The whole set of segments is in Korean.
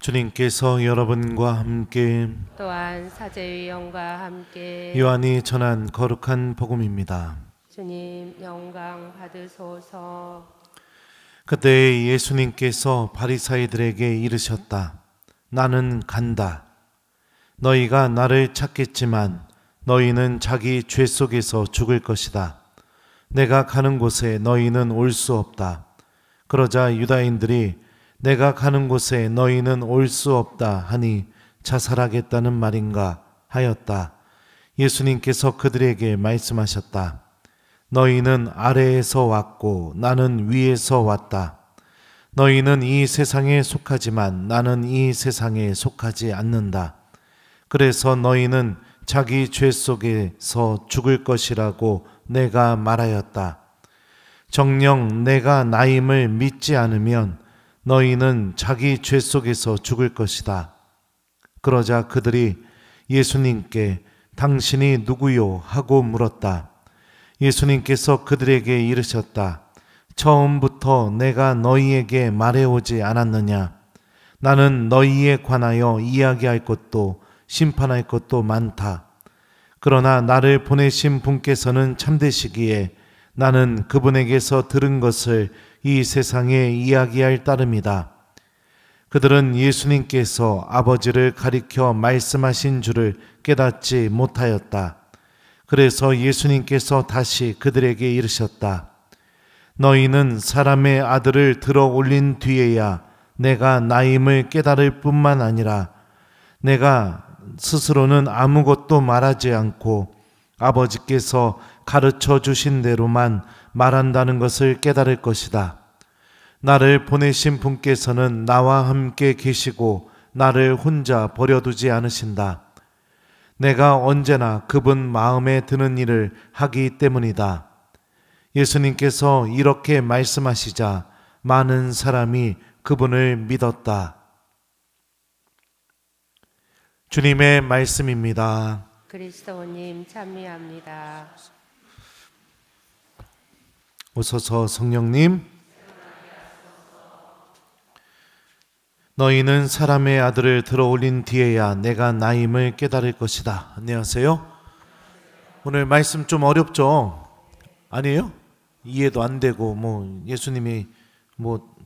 주님께서 여러분과 함께 또한 사제의 영과 함께 요한이 전한 거룩한 복음입니다. 주님 영광 받으소서. 그때 예수님께서 바리사이들에게 이르셨다. 나는 간다. 너희가 나를 찾겠지만 너희는 자기 죄 속에서 죽을 것이다. 내가 가는 곳에 너희는 올 수 없다. 그러자 유다인들이 내가 가는 곳에 너희는 올 수 없다 하니 자살하겠다는 말인가 하였다. 예수님께서 그들에게 말씀하셨다. 너희는 아래에서 왔고 나는 위에서 왔다. 너희는 이 세상에 속하지만 나는 이 세상에 속하지 않는다. 그래서 너희는 자기 죄 속에서 죽을 것이라고 내가 말하였다. 정녕 내가 나임을 믿지 않으면 너희는 자기 죄 속에서 죽을 것이다. 그러자 그들이 예수님께 당신이 누구요? 하고 물었다. 예수님께서 그들에게 이르셨다. 처음부터 내가 너희에게 말해오지 않았느냐? 나는 너희에 관하여 이야기할 것도 심판할 것도 많다. 그러나 나를 보내신 분께서는 참되시기에 나는 그분에게서 들은 것을 이 세상에 이야기할 따름이다. 그들은 예수님께서 아버지를 가리켜 말씀하신 줄을 깨닫지 못하였다. 그래서 예수님께서 다시 그들에게 이르셨다. 너희는 사람의 아들을 들어 올린 뒤에야 내가 나임을 깨달을 뿐만 아니라 내가 스스로는 아무것도 말하지 않고 아버지께서 가르쳐 주신 대로만 말한다는 것을 깨달을 것이다. 나를 보내신 분께서는 나와 함께 계시고 나를 혼자 버려두지 않으신다. 내가 언제나 그분 마음에 드는 일을 하기 때문이다. 예수님께서 이렇게 말씀하시자 많은 사람이 그분을 믿었다. 주님의 말씀입니다. 그리스도님 찬미합니다. 오소서 성령님. 너희는 사람의 아들을 들어올린 뒤에야 내가 나임을 깨달을 것이다. 안녕하세요. 오늘 말씀 좀 어렵죠? 아니에요? 이해도 안 되고 예수님이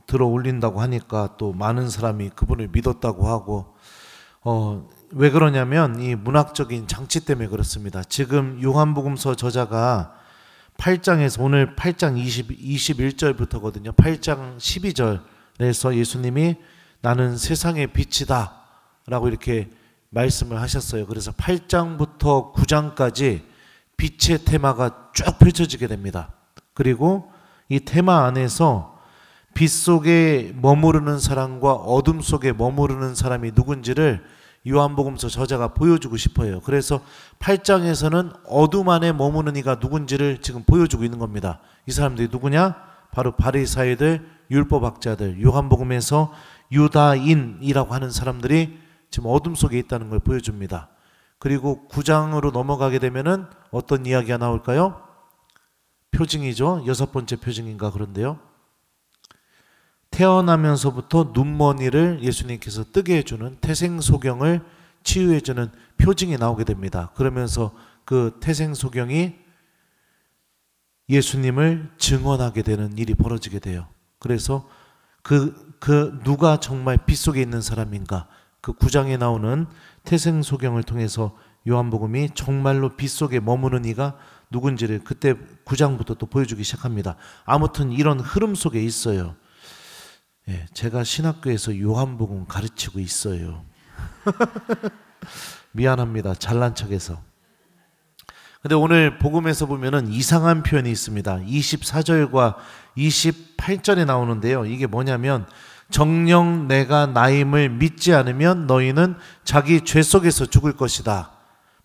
들어올린다고 하니까 또 많은 사람이 그분을 믿었다고 하고 왜 그러냐면 이 문학적인 장치 때문에 그렇습니다. 지금 요한복음서 저자가 8장에서 오늘 8장 21절부터거든요. 8장 12절에서 예수님이 나는 세상의 빛이다 라고 이렇게 말씀을 하셨어요. 그래서 8장부터 9장까지 빛의 테마가 쭉 펼쳐지게 됩니다. 그리고 이 테마 안에서 빛 속에 머무르는 사람과 어둠 속에 머무르는 사람이 누군지를 요한복음서 저자가 보여주고 싶어요. 그래서 8장에서는 어둠 안에 머무는 이가 누군지를 지금 보여주고 있는 겁니다. 이 사람들이 누구냐? 바로 바리사이들, 율법학자들, 요한복음에서 유다인이라고 하는 사람들이 지금 어둠 속에 있다는 걸 보여줍니다. 그리고 9장으로 넘어가게 되면은 어떤 이야기가 나올까요? 표징이죠. 6번째 표징인가 그런데요. 태어나면서부터 눈머니를 예수님께서 뜨게 해주는 태생소경을 치유해주는 표징이 나오게 됩니다. 그러면서 그 태생소경이 예수님을 증언하게 되는 일이 벌어지게 돼요. 그래서 그 누가 정말 빛 속에 있는 사람인가, 그 9장에 나오는 태생소경을 통해서 요한복음이 정말로 빛 속에 머무는 이가 누군지를 그때 9장부터 또 보여주기 시작합니다. 아무튼 이런 흐름 속에 있어요. 예, 제가 신학교에서 요한복음 가르치고 있어요. 미안합니다. 잘난 척해서. 근데 오늘 복음에서 보면은 이상한 표현이 있습니다. 24절과 28절에 나오는데요. 이게 뭐냐면 정녕 내가 나임을 믿지 않으면 너희는 자기 죄 속에서 죽을 것이다.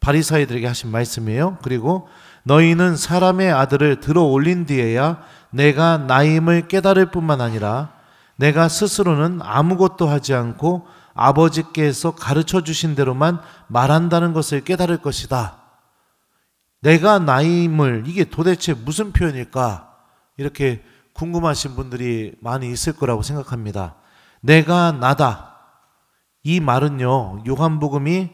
바리사이들에게 하신 말씀이에요. 그리고 너희는 사람의 아들을 들어 올린 뒤에야 내가 나임을 깨달을 뿐만 아니라 내가 스스로는 아무것도 하지 않고 아버지께서 가르쳐 주신 대로만 말한다는 것을 깨달을 것이다. 내가 나임을, 이게 도대체 무슨 표현일까? 이렇게 궁금하신 분들이 많이 있을 거라고 생각합니다. 내가 나다. 이 말은요, 요한복음이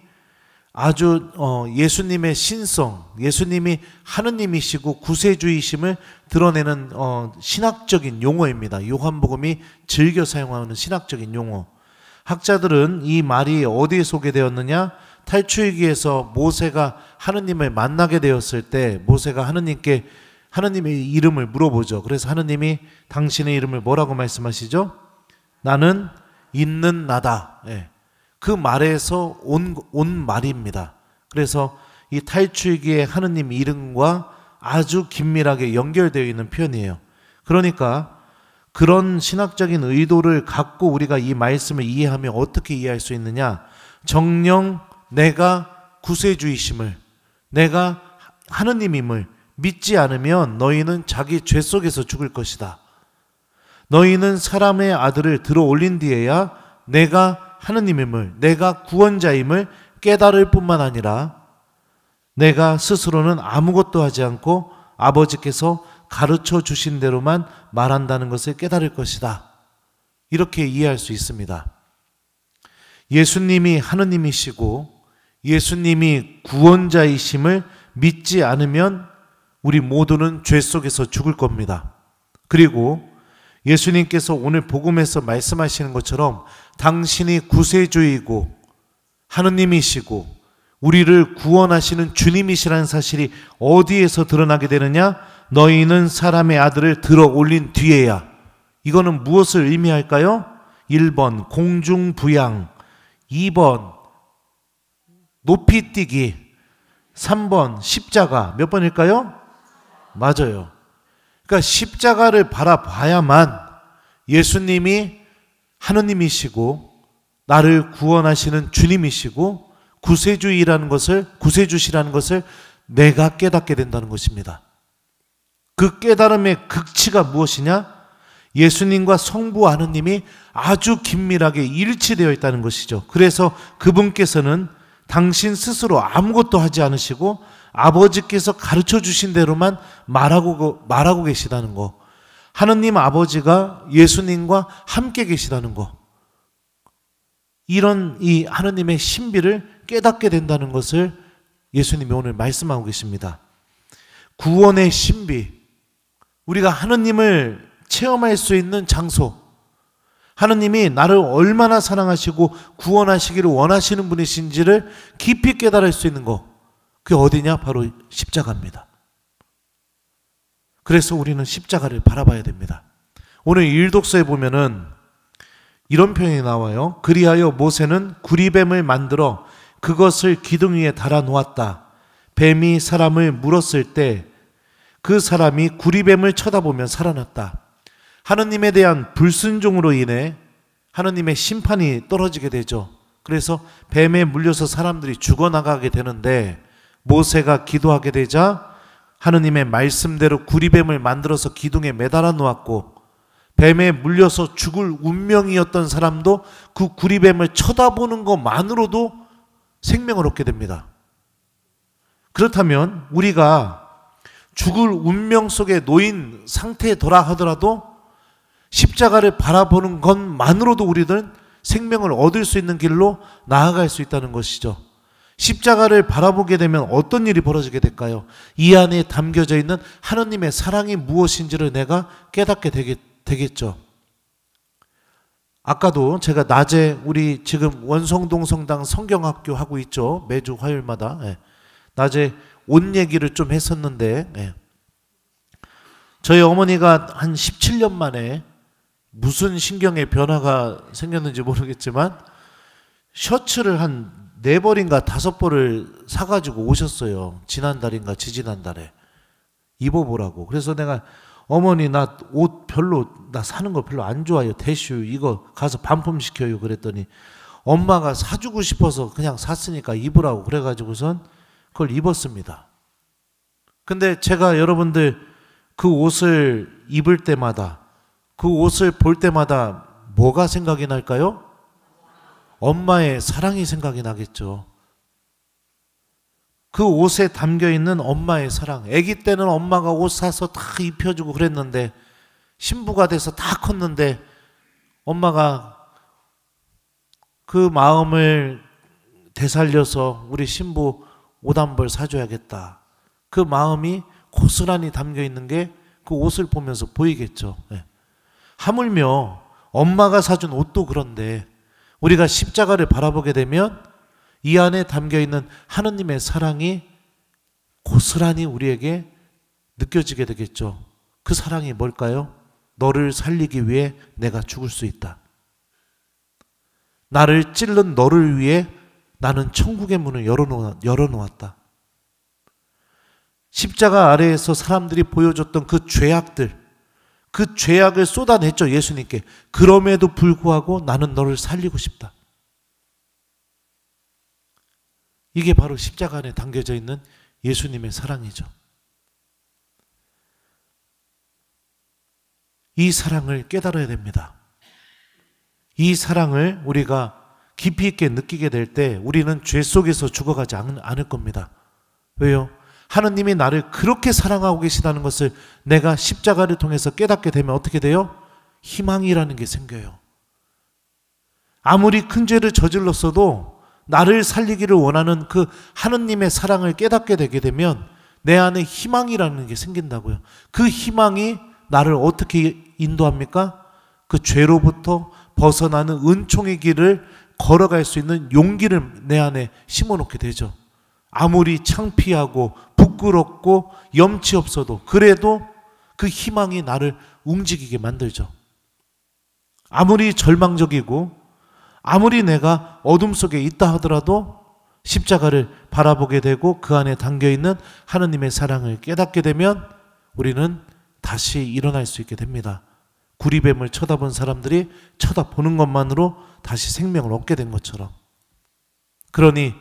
아주 예수님의 신성, 예수님이 하느님이시고 구세주이심을 드러내는 신학적인 용어입니다. 요한복음이 즐겨 사용하는 신학적인 용어. 학자들은 이 말이 어디에 소개되었느냐? 탈출기에서 모세가 하느님을 만나게 되었을 때 모세가 하느님께 하느님의 이름을 물어보죠. 그래서 하느님이 당신의 이름을 뭐라고 말씀하시죠? 나는 있는 나다. 예. 그 말에서 온 말입니다. 그래서 이 탈출기의 하느님 이름과 아주 긴밀하게 연결되어 있는 표현이에요. 그러니까 그런 신학적인 의도를 갖고 우리가 이 말씀을 이해하면 어떻게 이해할 수 있느냐? 정녕 내가 구세주이심을, 내가 하느님임을 믿지 않으면 너희는 자기 죄 속에서 죽을 것이다. 너희는 사람의 아들을 들어 올린 뒤에야 내가 하느님임을, 내가 구원자임을 깨달을 뿐만 아니라 내가 스스로는 아무것도 하지 않고 아버지께서 가르쳐 주신 대로만 말한다는 것을 깨달을 것이다. 이렇게 이해할 수 있습니다. 예수님이 하느님이시고 예수님이 구원자이심을 믿지 않으면 우리 모두는 죄 속에서 죽을 겁니다. 그리고 예수님께서 오늘 복음에서 말씀하시는 것처럼 당신이 구세주이고 하느님이시고 우리를 구원하시는 주님이시라는 사실이 어디에서 드러나게 되느냐? 너희는 사람의 아들을 들어 올린 뒤에야. 이거는 무엇을 의미할까요? 1번 공중부양, 2번 높이뛰기, 3번 십자가. 몇 번일까요? 맞아요. 그러니까 십자가를 바라봐야만 예수님이 하느님이시고 나를 구원하시는 주님이시고 구세주시라는 것을 내가 깨닫게 된다는 것입니다. 그 깨달음의 극치가 무엇이냐? 예수님과 성부 하느님이 아주 긴밀하게 일치되어 있다는 것이죠. 그래서 그분께서는 당신 스스로 아무것도 하지 않으시고 아버지께서 가르쳐 주신 대로만 말하고 계시다는 거. 하느님 아버지가 예수님과 함께 계시다는 거. 이런 이 하느님의 신비를 깨닫게 된다는 것을 예수님이 오늘 말씀하고 계십니다. 구원의 신비. 우리가 하느님을 체험할 수 있는 장소. 하느님이 나를 얼마나 사랑하시고 구원하시기를 원하시는 분이신지를 깊이 깨달을 수 있는 것. 그게 어디냐? 바로 십자가입니다. 그래서 우리는 십자가를 바라봐야 됩니다. 오늘 일독서에 보면은 이런 표현이 나와요. 그리하여 모세는 구리뱀을 만들어 그것을 기둥 위에 달아 놓았다. 뱀이 사람을 물었을 때 그 사람이 구리뱀을 쳐다보면 살아났다. 하느님에 대한 불순종으로 인해 하느님의 심판이 떨어지게 되죠. 그래서 뱀에 물려서 사람들이 죽어나가게 되는데 모세가 기도하게 되자 하느님의 말씀대로 구리뱀을 만들어서 기둥에 매달아 놓았고 뱀에 물려서 죽을 운명이었던 사람도 그 구리뱀을 쳐다보는 것만으로도 생명을 얻게 됩니다. 그렇다면 우리가 죽을 운명 속에 놓인 상태더라 하더라도 십자가를 바라보는 것만으로도 우리는 생명을 얻을 수 있는 길로 나아갈 수 있다는 것이죠. 십자가를 바라보게 되면 어떤 일이 벌어지게 될까요? 이 안에 담겨져 있는 하느님의 사랑이 무엇인지를 내가 깨닫게 되겠죠. 아까도 제가 낮에 우리 지금 원성동 성당 성경학교 하고 있죠. 매주 화요일마다. 낮에 옷 얘기를 좀 했었는데 저희 어머니가 한 17년 만에 무슨 신경의 변화가 생겼는지 모르겠지만 셔츠를 한 4벌인가 5벌을 사가지고 오셨어요. 지난달인가 지지난달에 입어보라고. 그래서 내가 어머니 나 옷 별로 나 사는 거 별로 안 좋아요. 대슈 이거 가서 반품시켜요. 그랬더니 엄마가 사주고 싶어서 그냥 샀으니까 입으라고 그래가지고선 그걸 입었습니다. 근데 제가 여러분들 그 옷을 입을 때마다 그 옷을 볼 때마다 뭐가 생각이 날까요? 엄마의 사랑이 생각이 나겠죠. 그 옷에 담겨있는 엄마의 사랑. 아기 때는 엄마가 옷 사서 다 입혀주고 그랬는데 신부가 돼서 다 컸는데 엄마가 그 마음을 되살려서 우리 신부 옷 한 벌 사줘야겠다. 그 마음이 고스란히 담겨 있는 게 그 옷을 보면서 보이겠죠. 예. 하물며 엄마가 사준 옷도 그런데 우리가 십자가를 바라보게 되면 이 안에 담겨 있는 하느님의 사랑이 고스란히 우리에게 느껴지게 되겠죠. 그 사랑이 뭘까요? 너를 살리기 위해 내가 죽을 수 있다. 나를 찔른 너를 위해 나는 천국의 문을 열어놓았다. 십자가 아래에서 사람들이 보여줬던 그 죄악들, 그 죄악을 쏟아냈죠, 예수님께. 그럼에도 불구하고 나는 너를 살리고 싶다. 이게 바로 십자가 안에 담겨져 있는 예수님의 사랑이죠. 이 사랑을 깨달아야 됩니다. 이 사랑을 우리가 깊이 있게 느끼게 될 때 우리는 죄 속에서 죽어가지 않을 겁니다. 왜요? 하느님이 나를 그렇게 사랑하고 계시다는 것을 내가 십자가를 통해서 깨닫게 되면 어떻게 돼요? 희망이라는 게 생겨요. 아무리 큰 죄를 저질렀어도 나를 살리기를 원하는 그 하느님의 사랑을 깨닫게 되게 되면 내 안에 희망이라는 게 생긴다고요. 그 희망이 나를 어떻게 인도합니까? 그 죄로부터 벗어나는 은총의 길을 걸어갈 수 있는 용기를 내 안에 심어놓게 되죠. 아무리 창피하고 부끄럽고 염치 없어도 그래도 그 희망이 나를 움직이게 만들죠. 아무리 절망적이고 아무리 내가 어둠 속에 있다 하더라도 십자가를 바라보게 되고 그 안에 담겨있는 하느님의 사랑을 깨닫게 되면 우리는 다시 일어날 수 있게 됩니다. 구리뱀을 쳐다본 사람들이 쳐다보는 것만으로 다시 생명을 얻게 된 것처럼. 그러니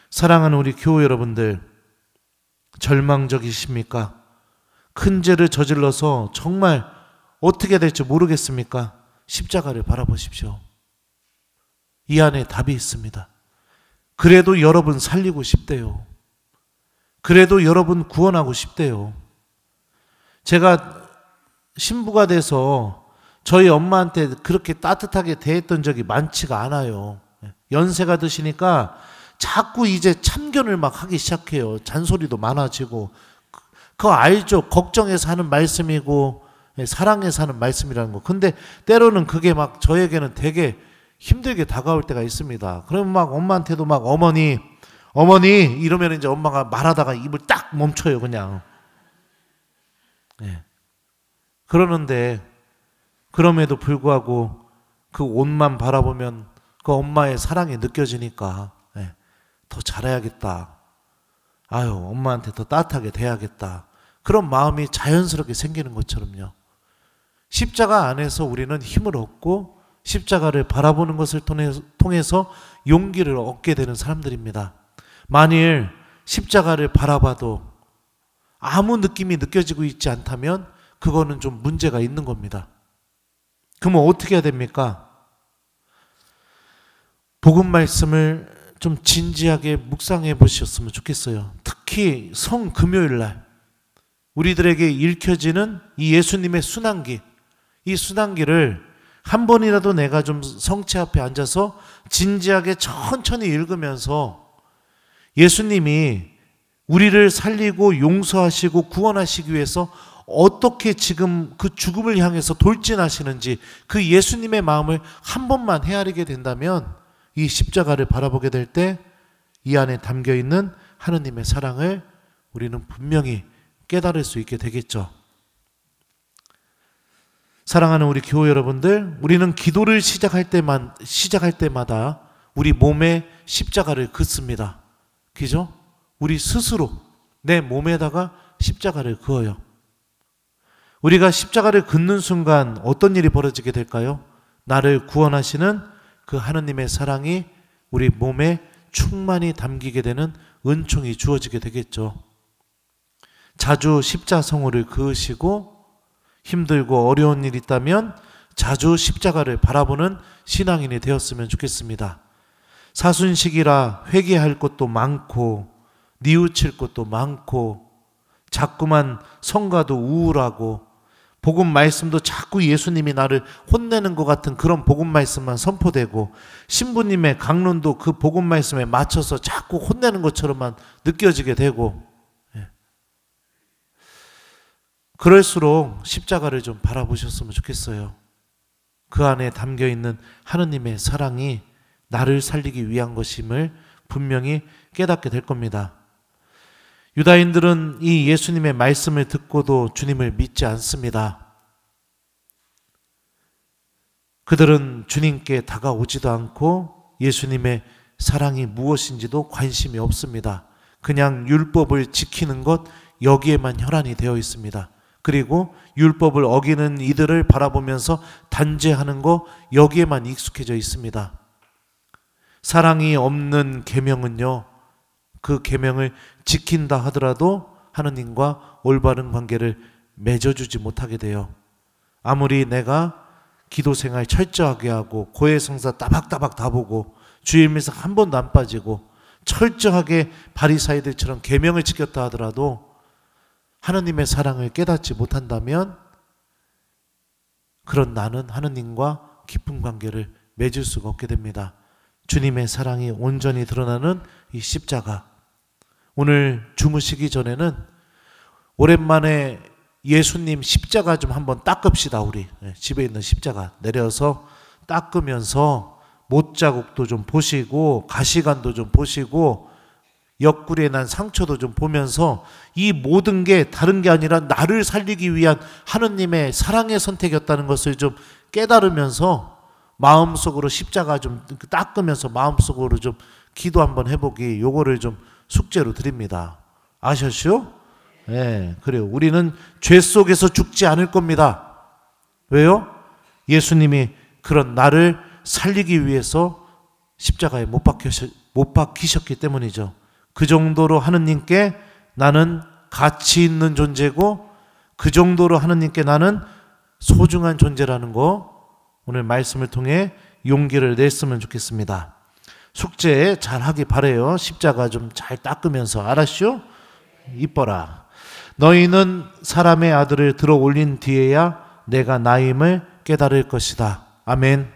사랑하는 우리 교우 여러분들, 절망적이십니까? 큰 죄를 저질러서 정말 어떻게 될지 모르겠습니까? 십자가를 바라보십시오. 이 안에 답이 있습니다. 그래도 여러분 살리고 싶대요. 그래도 여러분 구원하고 싶대요. 제가 신부가 돼서 저희 엄마한테 그렇게 따뜻하게 대했던 적이 많지가 않아요. 연세가 드시니까 자꾸 이제 참견을 막 하기 시작해요. 잔소리도 많아지고. 그거 알죠? 걱정해서 하는 말씀이고 사랑해서 하는 말씀이라는 거. 근데 때로는 그게 막 저에게는 되게 힘들게 다가올 때가 있습니다. 그러면 막 엄마한테도 막 어머니 이러면 이제 엄마가 말하다가 입을 딱 멈춰요, 그냥. 네. 그러는데 그럼에도 불구하고 그 옷만 바라보면 그 엄마의 사랑이 느껴지니까 더 잘해야겠다. 아유, 엄마한테 더 따뜻하게 대야겠다. 그런 마음이 자연스럽게 생기는 것처럼요. 십자가 안에서 우리는 힘을 얻고 십자가를 바라보는 것을 통해서 용기를 얻게 되는 사람들입니다. 만일 십자가를 바라봐도 아무 느낌이 느껴지고 있지 않다면 그거는 좀 문제가 있는 겁니다. 그러면 어떻게 해야 됩니까? 복음 말씀을 좀 진지하게 묵상해 보셨으면 좋겠어요. 특히 성금요일 날 우리들에게 읽혀지는 이 예수님의 순환기, 이 순환기를 한 번이라도 내가 좀 성체 앞에 앉아서 진지하게 천천히 읽으면서 예수님이 우리를 살리고 용서하시고 구원하시기 위해서 어떻게 지금 그 죽음을 향해서 돌진하시는지 그 예수님의 마음을 한 번만 헤아리게 된다면 이 십자가를 바라보게 될 때 이 안에 담겨있는 하느님의 사랑을 우리는 분명히 깨달을 수 있게 되겠죠. 사랑하는 우리 교우 여러분들, 우리는 기도를 시작할 때마다 우리 몸에 십자가를 긋습니다. 그죠? 우리 스스로 내 몸에다가 십자가를 그어요. 우리가 십자가를 긋는 순간 어떤 일이 벌어지게 될까요? 나를 구원하시는 그 하느님의 사랑이 우리 몸에 충만히 담기게 되는 은총이 주어지게 되겠죠. 자주 십자성호를 그으시고 힘들고 어려운 일이 있다면 자주 십자가를 바라보는 신앙인이 되었으면 좋겠습니다. 사순식이라 회개할 것도 많고 뉘우칠 것도 많고 자꾸만 성가도 우울하고 복음 말씀도 자꾸 예수님이 나를 혼내는 것 같은 그런 복음 말씀만 선포되고, 신부님의 강론도 그 복음 말씀에 맞춰서 자꾸 혼내는 것처럼만 느껴지게 되고, 그럴수록 십자가를 좀 바라보셨으면 좋겠어요. 그 안에 담겨있는 하느님의 사랑이 나를 살리기 위한 것임을 분명히 깨닫게 될 겁니다. 유다인들은 이 예수님의 말씀을 듣고도 주님을 믿지 않습니다. 그들은 주님께 다가오지도 않고 예수님의 사랑이 무엇인지도 관심이 없습니다. 그냥 율법을 지키는 것, 여기에만 혈안이 되어 있습니다. 그리고 율법을 어기는 이들을 바라보면서 단죄하는 것, 여기에만 익숙해져 있습니다. 사랑이 없는 계명은요, 그 계명을 지킨다 하더라도 하느님과 올바른 관계를 맺어주지 못하게 돼요. 아무리 내가 기도생활 철저하게 하고 고해성사 따박따박 다 보고 주일미사 한 번도 안 빠지고 철저하게 바리사이들처럼 계명을 지켰다 하더라도 하느님의 사랑을 깨닫지 못한다면 그런 나는 하느님과 깊은 관계를 맺을 수가 없게 됩니다. 주님의 사랑이 온전히 드러나는 이 십자가, 오늘 주무시기 전에는 오랜만에 예수님 십자가 좀 한번 닦읍시다. 우리 집에 있는 십자가 내려서 닦으면서 못자국도 좀 보시고 가시관도 좀 보시고 옆구리에 난 상처도 좀 보면서 이 모든 게 다른 게 아니라 나를 살리기 위한 하느님의 사랑의 선택이었다는 것을 좀 깨달으면서 마음속으로 십자가 좀 닦으면서 마음속으로 좀 기도 한번 해보기, 요거를 좀 숙제로 드립니다. 아셨죠? 네, 그래요. 우리는 죄 속에서 죽지 않을 겁니다. 왜요? 예수님이 그런 나를 살리기 위해서 십자가에 못 박히셨기 때문이죠. 그 정도로 하느님께 나는 가치 있는 존재고, 그 정도로 하느님께 나는 소중한 존재라는 거 오늘 말씀을 통해 용기를 냈으면 좋겠습니다. 숙제 잘 하기 바래요. 십자가 좀 잘 닦으면서. 알았죠? 이뻐라. 너희는 사람의 아들을 들어 올린 뒤에야 내가 나임을 깨달을 것이다. 아멘.